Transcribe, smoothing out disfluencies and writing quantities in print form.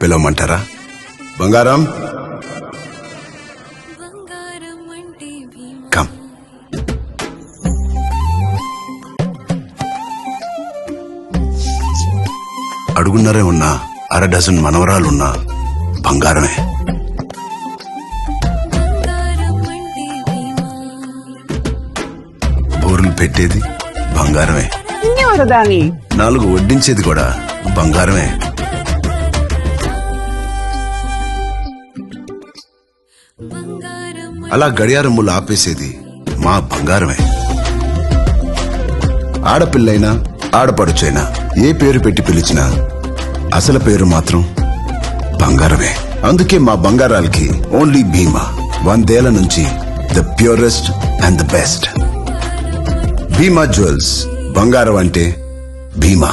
పిలవమంటారా? బంగారం, కమ్. అడుగున్నరే ఉన్నా, 1/2 డజన్ మనవరాలున్నా బంగారమే. బోర్లు పెట్టేది బంగారమే, 4 వడ్డించేది కూడా బంగారమే. అలా గడియారములు ఆపేసేది మా బంగారమే. ఆడపిల్లైనా ఆడపడుచైనా ఏ పేరు పెట్టి పిలిచినా అసలు పేరు మాత్రం బంగారమే. అందుకే మా బంగారాలకి ఓన్లీ భీమా. 100 ఏళ్ల నుంచి the purest and the best. Bhima jewels, బంగారం అంటే భీమా.